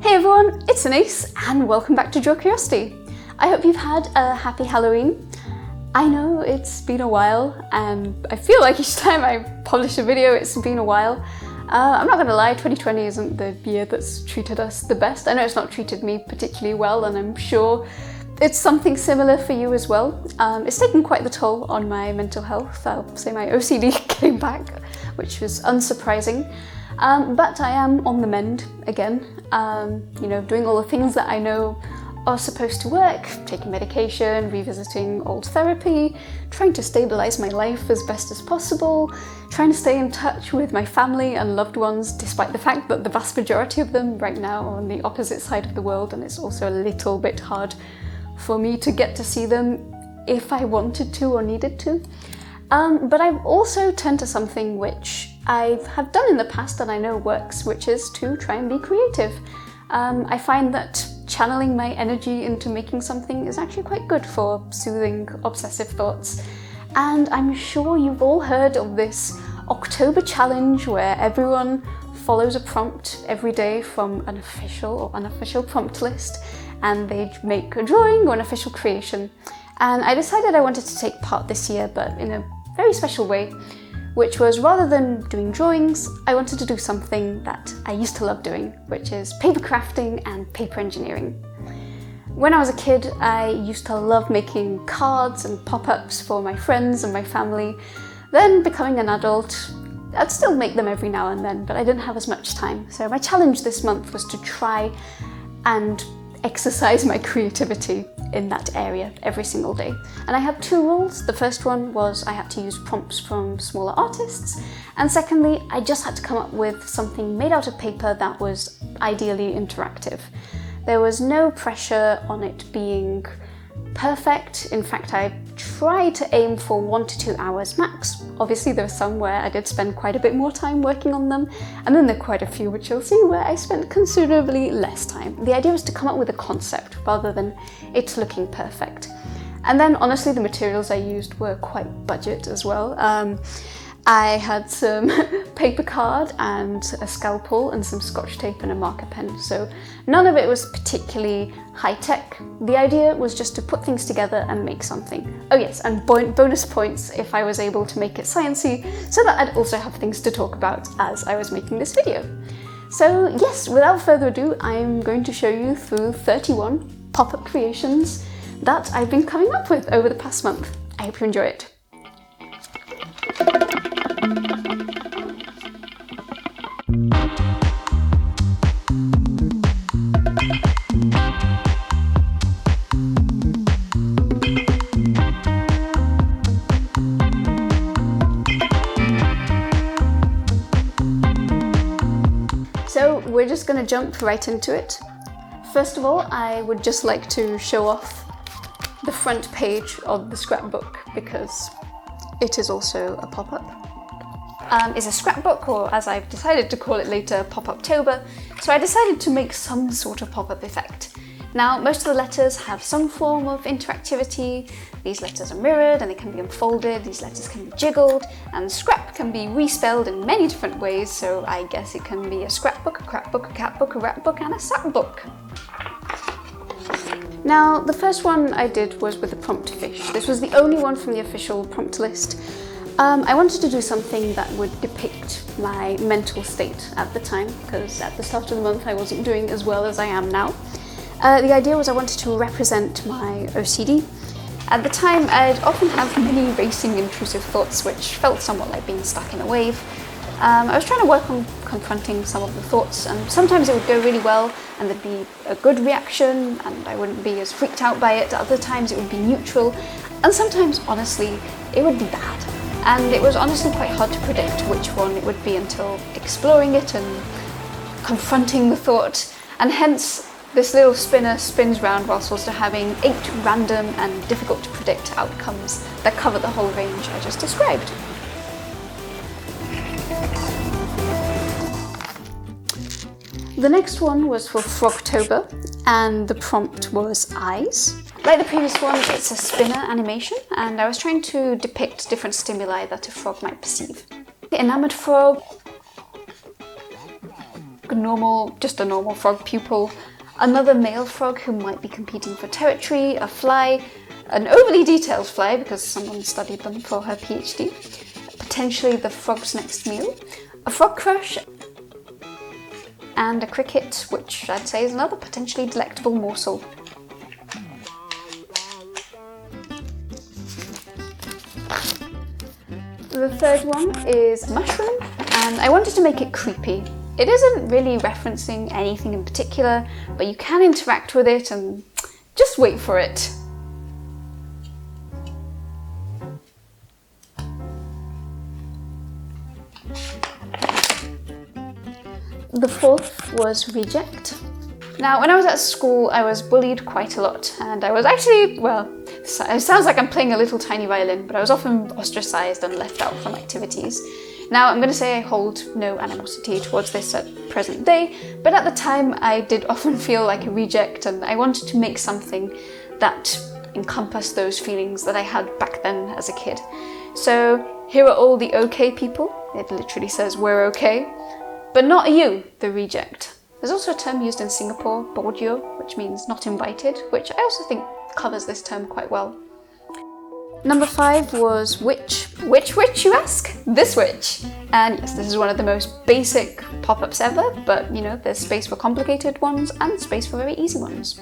Hey everyone, it's Anise and welcome back to Draw Curiosity. I hope you've had a happy Halloween. I know it's been a while and I feel like each time I publish a video it's been a while. I'm not gonna lie, 2020 isn't the year that's treated us the best. I know it's not treated me particularly well and I'm sure it's something similar for you as well. It's taken quite the toll on my mental health. I'll say my OCD came back, which was unsurprising. But I am on the mend again, doing all the things that I know are supposed to work, taking medication, revisiting old therapy, trying to stabilize my life as best as possible, trying to stay in touch with my family and loved ones, despite the fact that the vast majority of them right now are on the opposite side of the world, and it's also a little bit hard for me to get to see them if I wanted to or needed to. But I've also turned to something which I have done in the past and I know works, which is to try and be creative. I find that channeling my energy into making something is actually quite good for soothing obsessive thoughts. And I'm sure you've all heard of this October challenge where everyone follows a prompt every day from an official or unofficial prompt list and they make a drawing or an official creation. And I decided I wanted to take part this year, but in a very special way, which was rather than doing drawings, I wanted to do something that I used to love doing, which is paper crafting and paper engineering. When I was a kid, I used to love making cards and pop-ups for my friends and my family. Then becoming an adult, I'd still make them every now and then, but I didn't have as much time. So my challenge this month was to try and exercise my creativity in that area every single day. And I had two rules. The first one was I had to use prompts from smaller artists. And secondly, I just had to come up with something made out of paper that was ideally interactive. There was no pressure on it being perfect. In fact, I tried to aim for 1 to 2 hours max. Obviously, there were some where I did spend quite a bit more time working on them, and then there are quite a few which you'll see where I spent considerably less time. The idea was to come up with a concept rather than it looking perfect. And then honestly, the materials I used were quite budget as well. I had some paper card and a scalpel and some scotch tape and a marker pen, so none of it was particularly high-tech. The idea was just to put things together and make something. Oh yes, and bonus points if I was able to make it sciencey, so that I'd also have things to talk about as I was making this video. So yes, without further ado, I'm going to show you through 31 pop-up creations that I've been coming up with over the past month. I hope you enjoy it. So we're just going to jump right into it. First of all, I would just like to show off the front page of the scrapbook because it is also a pop-up. It's a scrapbook, or as I've decided to call it later, Pop-Uptober, so I decided to make some sort of pop-up effect. Now, most of the letters have some form of interactivity. These letters are mirrored and they can be unfolded, these letters can be jiggled, and scrap can be respelled in many different ways, so I guess it can be a scrapbook, a crapbook, a catbook, a rapbook, and a sapbook. Now, the first one I did was with the prompt fish. This was the only one from the official prompt list. I wanted to do something that would depict my mental state at the time, because at the start of the month I wasn't doing as well as I am now. The idea was I wanted to represent my OCD. At the time, I'd often have many racing, intrusive thoughts which felt somewhat like being stuck in a wave. I was trying to work on confronting some of the thoughts, and sometimes it would go really well and there'd be a good reaction and I wouldn't be as freaked out by it. Other times it would be neutral, and sometimes, honestly, it would be bad. And it was honestly quite hard to predict which one it would be until exploring it and confronting the thought, and hence this little spinner spins round whilst also having 8 random and difficult to predict outcomes that cover the whole range I just described. The next one was for Frogtober, and the prompt was eyes. Like the previous one, it's a spinner animation, and I was trying to depict different stimuli that a frog might perceive. The enamored frog, just a normal frog pupil, another male frog who might be competing for territory, a fly, an overly detailed fly because someone studied them for her PhD, potentially the frog's next meal, a frog crush, and a cricket, which I'd say is another potentially delectable morsel. The third one is mushroom, and I wanted to make it creepy. It isn't really referencing anything in particular, but you can interact with it and just wait for it. The fourth was reject. Now, when I was at school, I was bullied quite a lot, and I was actually, well, it sounds like I'm playing a little tiny violin, but I was often ostracized and left out from activities. Now, I'm going to say I hold no animosity towards this at present day, but at the time I did often feel like a reject, and I wanted to make something that encompassed those feelings that I had back then as a kid. So here are all the okay people. It literally says we're okay, but not you, the reject. There's also a term used in Singapore, bordio, which means not invited, which I also think covers this term quite well. Number 5 was witch. Which witch, you ask? This witch. And yes, this is one of the most basic pop-ups ever, but you know, there's space for complicated ones and space for very easy ones.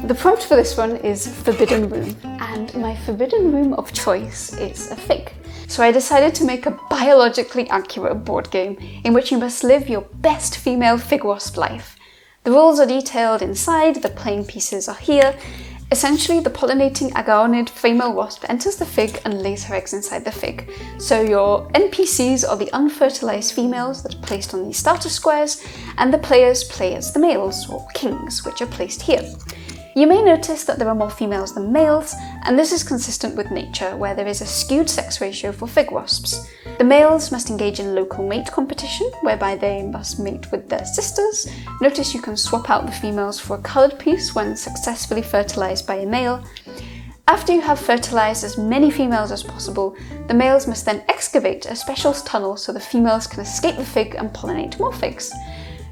The prompt for this one is forbidden room, and my forbidden room of choice is a fig. So I decided to make a biologically accurate board game in which you must live your best female fig wasp life. The rules are detailed inside, the playing pieces are here. Essentially, the pollinating agaonid female wasp enters the fig and lays her eggs inside the fig. So your NPCs are the unfertilized females that are placed on these starter squares, and the players play as the males, or kings, which are placed here. You may notice that there are more females than males, and this is consistent with nature, where there is a skewed sex ratio for fig wasps. The males must engage in local mate competition, whereby they must mate with their sisters. Notice you can swap out the females for a coloured piece when successfully fertilised by a male. After you have fertilised as many females as possible, the males must then excavate a special tunnel so the females can escape the fig and pollinate more figs.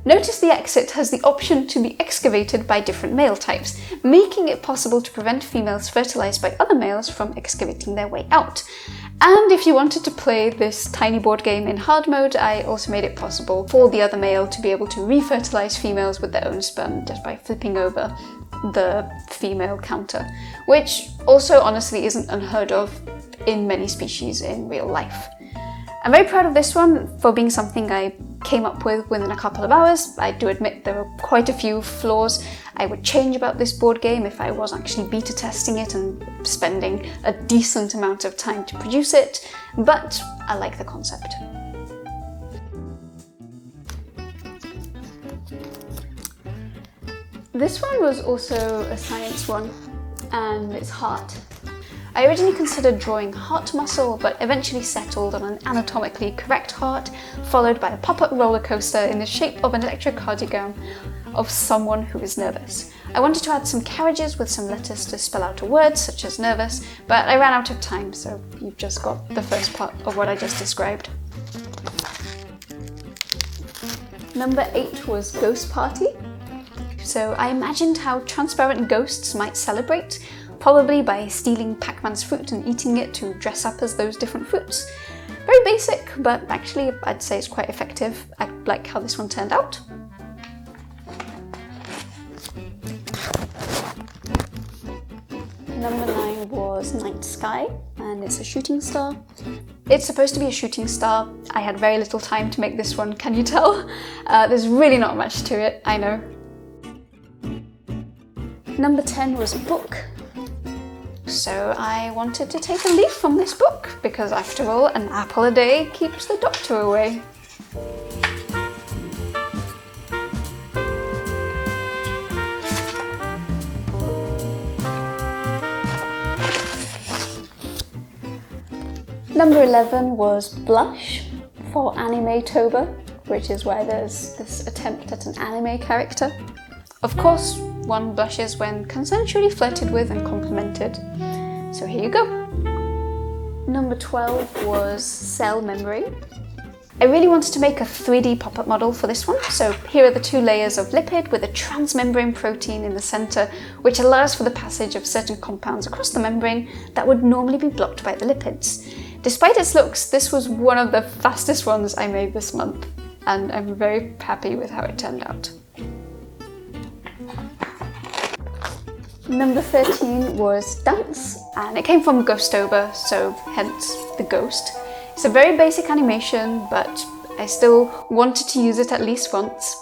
Notice the exit has the option to be excavated by different male types, making it possible to prevent females fertilised by other males from excavating their way out. And if you wanted to play this tiny board game in hard mode, I also made it possible for the other male to be able to refertilise females with their own sperm just by flipping over the female counter, which also honestly isn't unheard of in many species in real life. I'm very proud of this one for being something I came up with within a couple of hours. I do admit there were quite a few flaws I would change about this board game if I was actually beta testing it and spending a decent amount of time to produce it, but I like the concept. This one was also a science one, and it's heart. I originally considered drawing heart muscle, but eventually settled on an anatomically correct heart, followed by a pop-up roller coaster in the shape of an electrocardiogram of someone who is nervous. I wanted to add some carriages with some letters to spell out a word, such as nervous, but I ran out of time, so you've just got the first part of what I just described. Number 8 was Ghost Party. So I imagined how transparent ghosts might celebrate, probably by stealing Pac-Man's fruit and eating it to dress up as those different fruits. Very basic, but actually I'd say it's quite effective. I like how this one turned out. Number 9 was Night Sky, and it's a shooting star. It's supposed to be a shooting star. I had very little time to make this one, can you tell? There's really not much to it, I know. Number 10 was book. So I wanted to take a leaf from this book, because after all, an apple a day keeps the doctor away. Number 11 was blush for Inktober, which is where there's this attempt at an anime character. Of course, one blushes when consensually flirted with and complimented. So here you go. Number 12 was cell memory. I really wanted to make a 3D pop-up model for this one, so here are the 2 layers of lipid with a transmembrane protein in the centre, which allows for the passage of certain compounds across the membrane that would normally be blocked by the lipids. Despite its looks, this was one of the fastest ones I made this month, and I'm very happy with how it turned out. Number 13 was Dance, and it came from Inktober, so hence the ghost. It's a very basic animation, but I still wanted to use it at least once.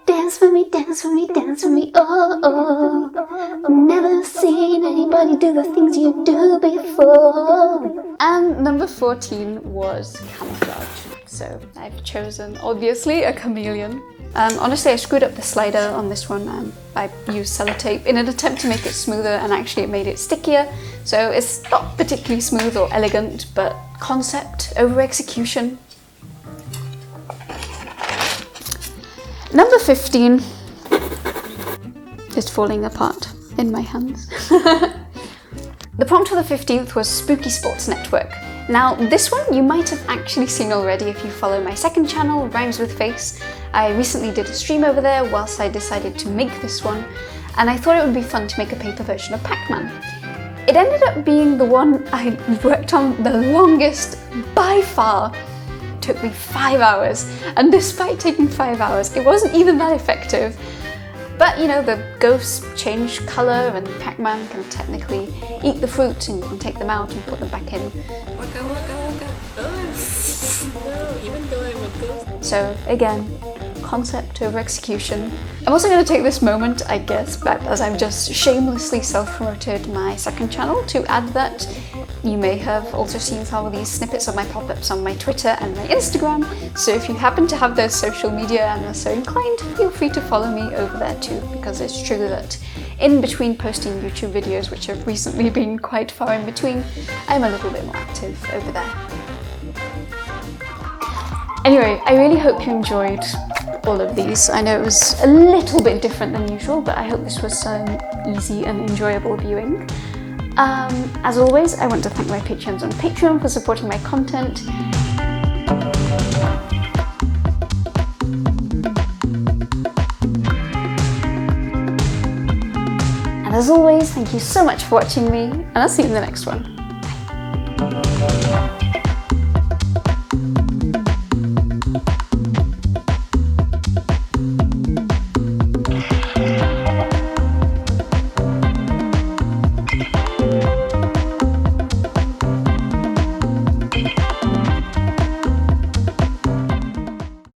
Dance for me, dance for me, dance for me, oh, oh. I've never seen anybody do the things you do before. And number 14 was Camouflage. So I've chosen, obviously, a chameleon. Honestly, I screwed up the slider on this one and I used sellotape in an attempt to make it smoother, and actually it made it stickier. So it's not particularly smooth or elegant, but concept over execution. Number 15 is falling apart in my hands. The prompt for the 15th was Spooky Sports Network. Now, this one you might have actually seen already if you follow my second channel, Rhymes with Face. I recently did a stream over there whilst I decided to make this one, and I thought it would be fun to make a paper version of Pac-Man. It ended up being the one I worked on the longest by far. It took me 5 hours, and despite taking 5 hours, it wasn't even that effective. But you know, the ghosts change colour and Pac-Man can technically eat the fruit and you can take them out and put them back in. Waka, waka, waka. Oh, no, even though I'm a ghost. So again, concept over execution. I'm also going to take this moment, I guess, but as I've just shamelessly self-promoted my second channel, to add that you may have also seen some of these snippets of my pop-ups on my Twitter and my Instagram, so if you happen to have those social media and are so inclined, feel free to follow me over there too, because it's true that in between posting YouTube videos, which have recently been quite far in between, I'm a little bit more active over there. Anyway, I really hope you enjoyed all of these. I know it was a little bit different than usual, but I hope this was easy and enjoyable viewing. As always, I want to thank my patrons on Patreon for supporting my content. And as always, thank you so much for watching me, and I'll see you in the next one.